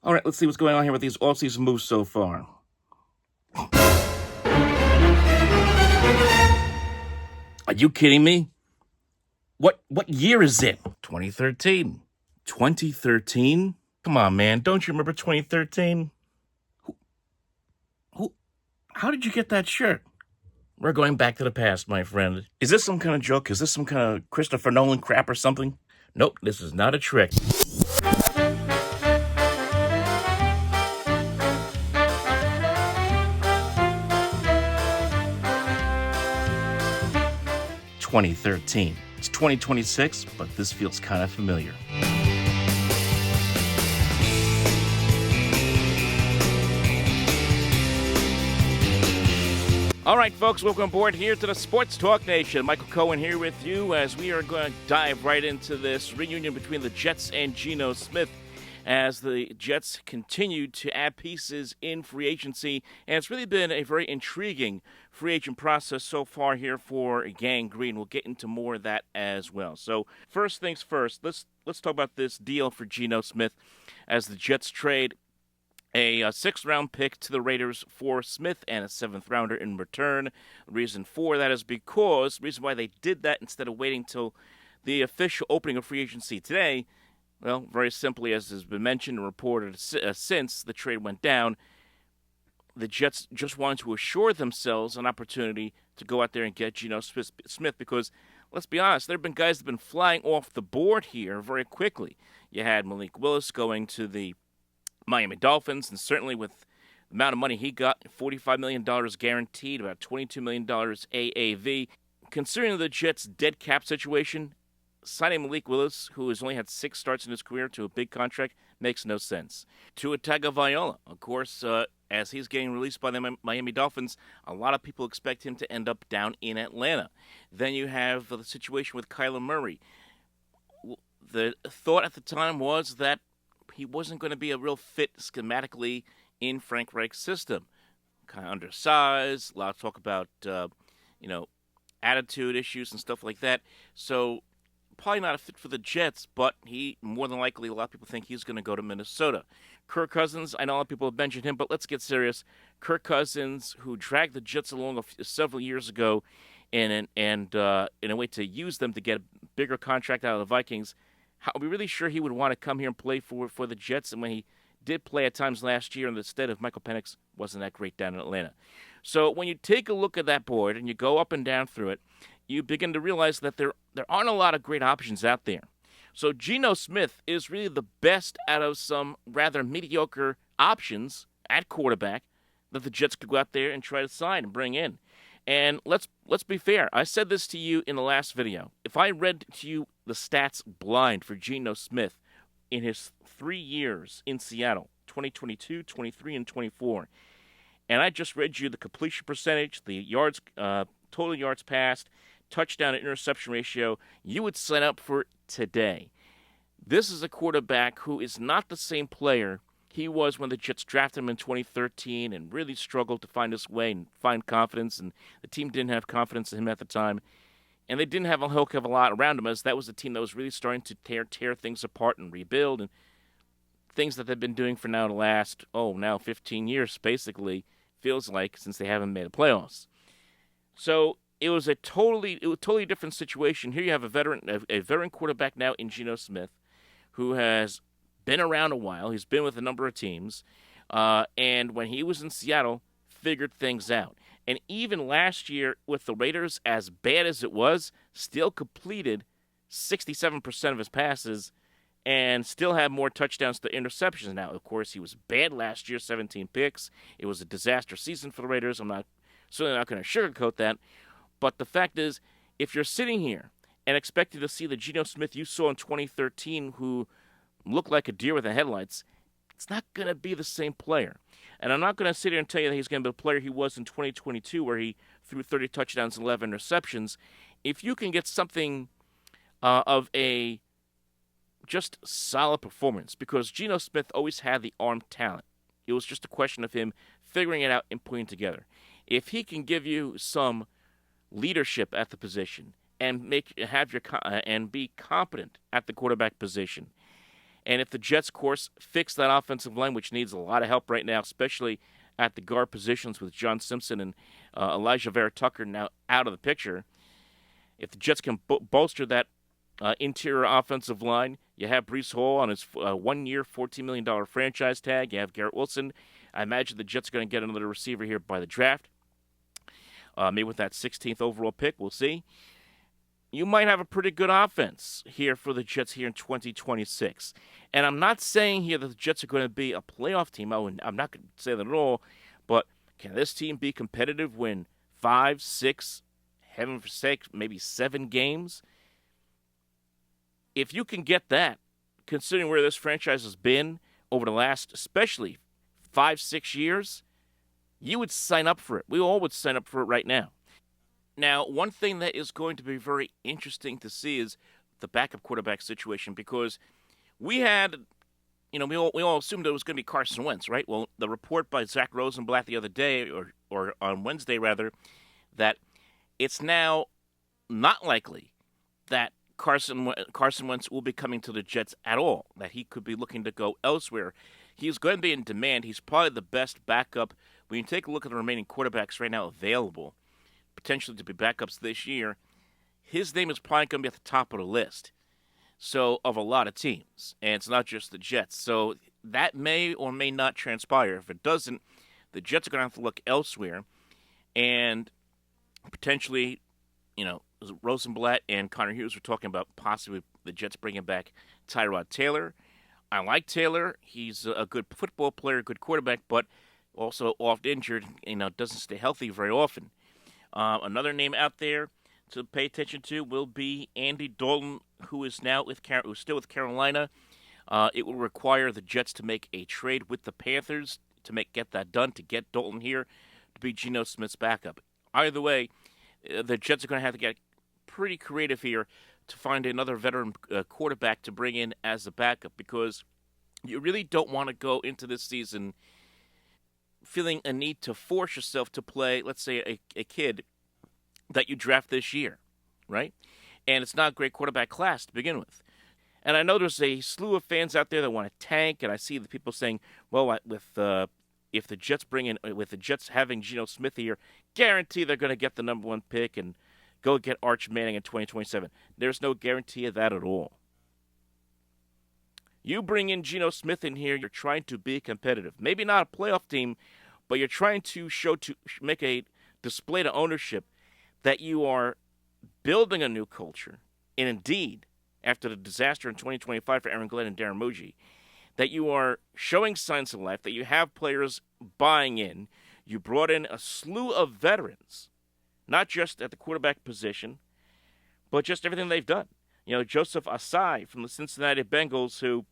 All right, let's see what's going on here with these offseason moves so far. Are you kidding me? What year is it? 2013. 2013? Come on, man. Don't you remember 2013? How did you get that shirt? We're going back to the past, my friend. Is this some kind of joke? Is this some kind of Christopher Nolan crap or something? Nope, this is not a trick. (2013). It's 2026, but this feels kind of familiar. All right, folks, welcome aboard here to the Sports Talk Nation. Michael Cohen here with you as we are going to dive right into this reunion between the Jets and Geno Smith as the Jets continue to add pieces in free agency. And it's really been a very intriguing free agent process so far here for Gang Green. We'll get into more of that as well. So first things first, let's talk about this deal for Geno Smith as the Jets trade a 6th-round pick to the Raiders for Smith and a 7th-rounder in return. The reason for that is because the reason why they did that instead of waiting till the official opening of free agency today, well, very simply, as has been mentioned and reported since the trade went down, the Jets just wanted to assure themselves an opportunity to go out there and get Geno Smith because, let's be honest, there have been guys that have been flying off the board here very quickly. You had Malik Willis going to the Miami Dolphins, and certainly with the amount of money he got, $45 million guaranteed, about $22 million AAV. Considering the Jets' dead cap situation, signing Malik Willis, who has only had 6 starts in his career, to a big contract makes no sense. Tua Tagovailoa, of course, as he's getting released by the Miami Dolphins, a lot of people expect him to end up down in Atlanta. Then you have the situation with Kyler Murray. The thought at the time was that he wasn't going to be a real fit schematically in Frank Reich's system. Kind of undersized, a lot of talk about, attitude issues and stuff like that. So probably not a fit for the Jets, but he, more than likely, a lot of people think he's going to go to Minnesota. Kirk Cousins, I know a lot of people have mentioned him, but let's get serious. Kirk Cousins, who dragged the Jets along several years ago in a way to use them to get a bigger contract out of the Vikings, are we really sure he would want to come here and play for the Jets? And when he did play at times last year, instead of Michael Penix, wasn't that great down in Atlanta. So when you take a look at that board and you go up and down through it, you begin to realize that there aren't a lot of great options out there. So Geno Smith is really the best out of some rather mediocre options at quarterback that the Jets could go out there and try to sign and bring in. And let's be fair. I said this to you in the last video. If I read to you the stats blind for Geno Smith in his 3 years in Seattle, 2022, 23, and 24, and I just read you the completion percentage, the yards, total yards passed, touchdown and interception ratio, you would sign up for it today. This is a quarterback who is not the same player he was when the Jets drafted him in 2013 and really struggled to find his way and find confidence, and the team didn't have confidence in him at the time. And they didn't have a heck of a lot around him, as that was a team that was really starting to tear things apart and rebuild, and things that they've been doing for now the last, 15 years, basically, feels like, since they haven't made the playoffs. So it was a totally different situation. Here you have a veteran quarterback now in Geno Smith, who has been around a while. He's been with a number of teams, and when he was in Seattle, figured things out. And even last year with the Raiders, as bad as it was, still completed 67% of his passes and still had more touchdowns to interceptions. Now, of course, he was bad last year, 17 picks. It was a disaster season for the Raiders. I'm certainly not going to sugarcoat that. But the fact is, if you're sitting here and expecting to see the Geno Smith you saw in 2013, who looked like a deer with the headlights, it's not going to be the same player. And I'm not going to sit here and tell you that he's going to be the player he was in 2022, where he threw 30 touchdowns and 11 interceptions. If you can get something of a just solid performance, because Geno Smith always had the arm talent. It was just a question of him figuring it out and putting it together. If he can give you some leadership at the position and be competent at the quarterback position, And if the Jets, of course, fix that offensive line, which needs a lot of help right now, especially at the guard positions with John Simpson and Elijah Vera Tucker now out of the picture, if the Jets can bolster that interior offensive line, you have Breece Hall on his 1-year, $14 million franchise tag. You have Garrett Wilson. I imagine the Jets are going to get another receiver here by the draft. Maybe with that 16th overall pick. We'll see. You might have a pretty good offense here for the Jets here in 2026. And I'm not saying here that the Jets are going to be a playoff team. I'm not going to say that at all. But can this team be competitive, win 5, 6, heaven for sake, maybe 7 games? If you can get that, considering where this franchise has been over the last, especially 5, 6 years, you would sign up for it. We all would sign up for it right now. Now, one thing that is going to be very interesting to see is the backup quarterback situation, because we had, we all assumed it was going to be Carson Wentz, right? Well, the report by Zach Rosenblatt the other day, or on Wednesday rather, that it's now not likely that Carson Wentz will be coming to the Jets at all, that he could be looking to go elsewhere. He's going to be in demand. He's probably the best backup. When you take a look at the remaining quarterbacks right now available, potentially to be backups this year, his name is probably going to be at the top of the list. So, of a lot of teams. And it's not just the Jets. So, that may or may not transpire. If it doesn't, the Jets are going to have to look elsewhere. And potentially, Rosenblatt and Connor Hughes were talking about possibly the Jets bringing back Tyrod Taylor. I like Taylor. He's a good football player, good quarterback, but also oft injured, doesn't stay healthy very often. Another name out there to pay attention to will be Andy Dalton, who is now who's still with Carolina. It will require the Jets to make a trade with the Panthers to get that done, to get Dalton here to be Geno Smith's backup. Either way, the Jets are going to have to get pretty creative here to find another veteran quarterback to bring in as a backup, because you really don't want to go into this season feeling a need to force yourself to play, let's say, a kid that you draft this year, right? And it's not a great quarterback class to begin with. And I know there's a slew of fans out there that want to tank, and I see the people saying, well, if the Jets with the Jets having Geno Smith here, guarantee they're going to get the number 1 pick and go get Arch Manning in 2027. There's no guarantee of that at all. You bring in Geno Smith in here, you're trying to be competitive. Maybe not a playoff team, but you're trying to make a display to ownership that you are building a new culture. And indeed, after the disaster in 2025 for Aaron Glenn and Darren Moji, that you are showing signs of life, that you have players buying in. You brought in a slew of veterans, not just at the quarterback position, but just everything they've done. Joseph Asai from the Cincinnati Bengals, who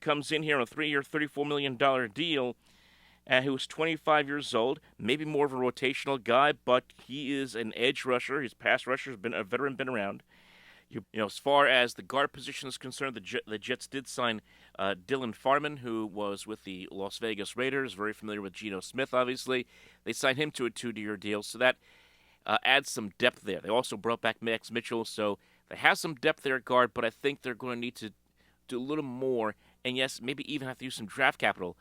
comes in here on a 3-year, $34 million deal, who's 25 years old, maybe more of a rotational guy, but he is an edge rusher. His pass rusher has been a veteran, been around. As far as the guard position is concerned, the Jets did sign Dylan Farman, who was with the Las Vegas Raiders, very familiar with Geno Smith, obviously. They signed him to a 2-year deal, so that adds some depth there. They also brought back Max Mitchell, so they have some depth there at guard, but I think they're going to need to do a little more, and yes, maybe even have to use some draft capital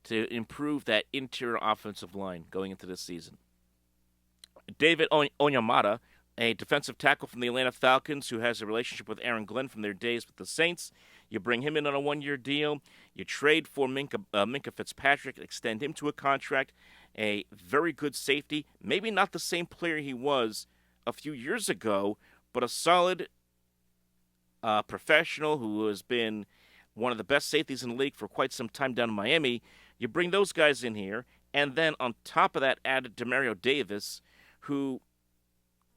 to improve that interior offensive line going into this season. David Onyemata, a defensive tackle from the Atlanta Falcons who has a relationship with Aaron Glenn from their days with the Saints. You bring him in on a 1-year deal. You trade for Minkah Fitzpatrick, extend him to a contract. A very good safety. Maybe not the same player he was a few years ago, but a solid professional who has been one of the best safeties in the league for quite some time down in Miami. You bring those guys in here, and then on top of that added Demario Davis, who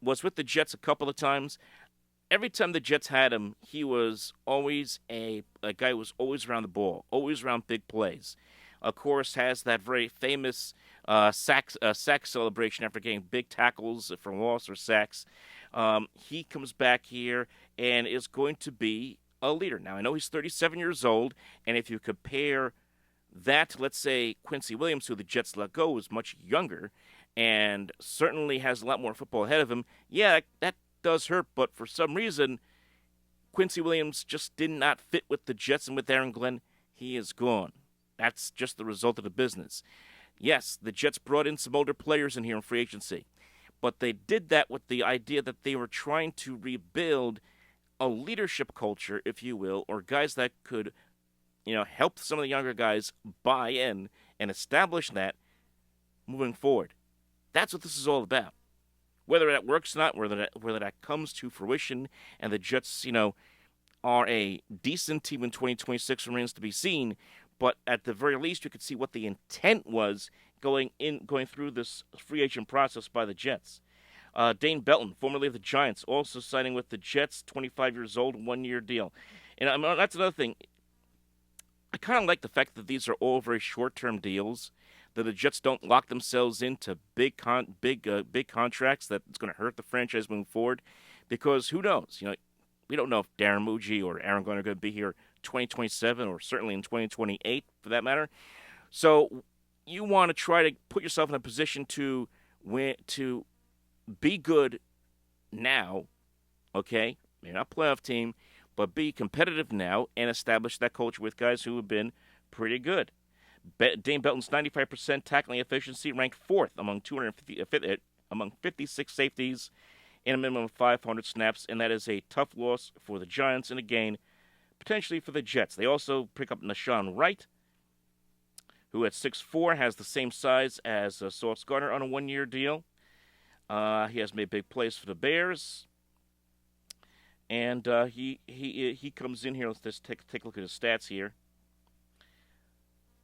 was with the Jets a couple of times. Every time the Jets had him, he was always a guy who was always around the ball, always around big plays. Of course, has that very famous sack celebration after getting big tackles for loss or sacks. He comes back here and is going to be a leader. Now, I know he's 37 years old, and if you compare that to, let's say, Quincy Williams, who the Jets let go, was much younger and certainly has a lot more football ahead of him, yeah, that does hurt, but for some reason, Quincy Williams just did not fit with the Jets and with Aaron Glenn. He is gone. That's just the result of the business. Yes, the Jets brought in some older players in here in free agency, but they did that with the idea that they were trying to rebuild a leadership culture, if you will, or guys that could, help some of the younger guys buy in and establish that moving forward. That's what this is all about. Whether that works or not, whether that comes to fruition, and the Jets, are a decent team in 2026 remains to be seen. But at the very least, you could see what the intent was going through this free agent process by the Jets. Dane Belton, formerly of the Giants, also signing with the Jets, 25 years old, 1-year deal. And that's another thing. I kind of like the fact that these are all very short-term deals, that the Jets don't lock themselves into big contracts that's going to hurt the franchise moving forward, because who knows? We don't know if Darren Muji or Aaron Glenn are going to be here 2027 or certainly in 2028 for that matter. So you want to try to put yourself in a position to be good now, okay? Maybe not playoff team, but be competitive now and establish that culture with guys who have been pretty good. Dane Belton's 95% tackling efficiency ranked 4th among 56 safeties in a minimum of 500 snaps, and that is a tough loss for the Giants and a gain potentially for the Jets. They also pick up Nashawn Wright, who at 6'4" has the same size as Sauce Gardner on a 1-year deal. He has made big plays for the Bears. And he comes in here. Let's just take a look at his stats here.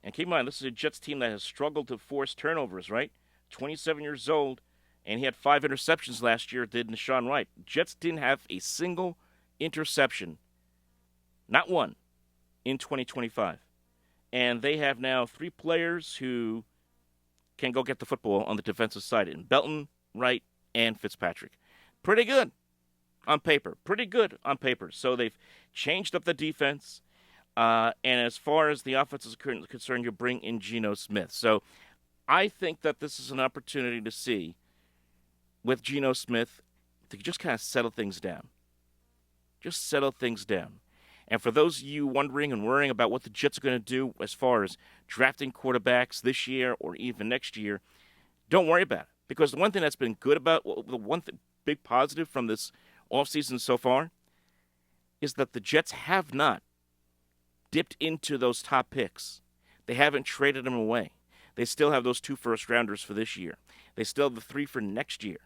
And keep in mind, this is a Jets team that has struggled to force turnovers, right? 27 years old, and he had 5 interceptions last year, did Nashawn Wright. Jets didn't have a single interception, not one, in 2025. And they have now 3 players who can go get the football on the defensive side, in Belton, Wright, and Fitzpatrick. Pretty good on paper. So they've changed up the defense. And as far as the offense is concerned, you bring in Geno Smith. So I think that this is an opportunity to see, with Geno Smith, to just kind of settle things down. Just settle things down. And for those of you wondering and worrying about what the Jets are going to do as far as drafting quarterbacks this year or even next year, don't worry about it. Because the one thing that's been good about, big positive from this offseason so far, is that the Jets have not dipped into those top picks. They haven't traded them away. They still have those 2 first-rounders for this year. They still have the 3 for next year.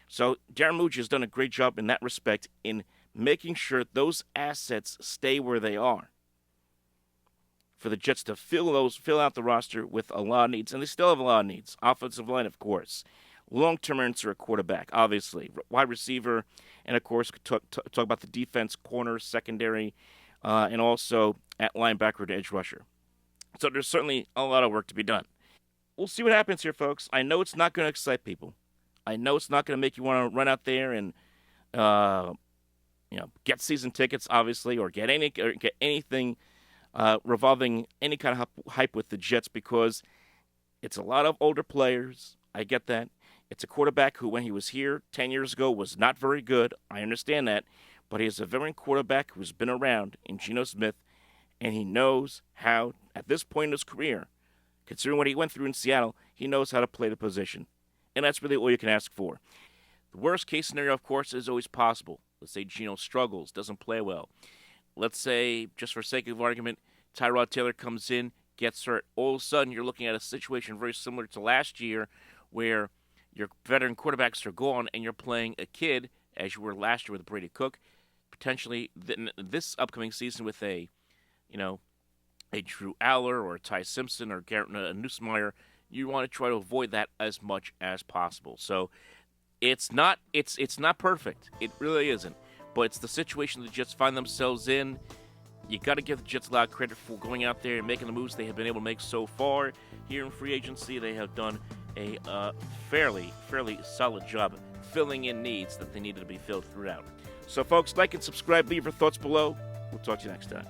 So Darren Muji has done a great job in that respect in making sure those assets stay where they are. For the Jets to fill out the roster with a lot of needs, and they still have a lot of needs. Offensive line, of course. Long-term answer at quarterback, obviously. Wide receiver, and of course, talk about the defense, corner, secondary, and also at linebacker to edge rusher. So there's certainly a lot of work to be done. We'll see what happens here, folks. I know it's not going to excite people. I know it's not going to make you want to run out there and get season tickets, obviously, or get anything revolving any kind of hype with the Jets, because it's a lot of older players. I get that. It's a quarterback who, when he was here 10 years ago, was not very good. I understand that. But he is a veteran quarterback who's been around in Geno Smith, and he knows how, at this point in his career, considering what he went through in Seattle, he knows how to play the position. And that's really all you can ask for. The worst case scenario, of course, is always possible. Let's say Geno struggles, doesn't play well. Let's say, just for sake of argument, Tyrod Taylor comes in, gets hurt. All of a sudden, you're looking at a situation very similar to last year, where your veteran quarterbacks are gone and you're playing a kid, as you were last year with Brady Cook, potentially this upcoming season with a Drew Aller or a Ty Simpson or Garrett Nussmeier. You want to try to avoid that as much as possible. So it's not perfect. It really isn't. But it's the situation the Jets find themselves in. You got to give the Jets a lot of credit for going out there and making the moves they have been able to make so far here in free agency. They have done a fairly solid job filling in needs that they needed to be filled throughout. So, folks, like and subscribe. Leave your thoughts below. We'll talk to you next time.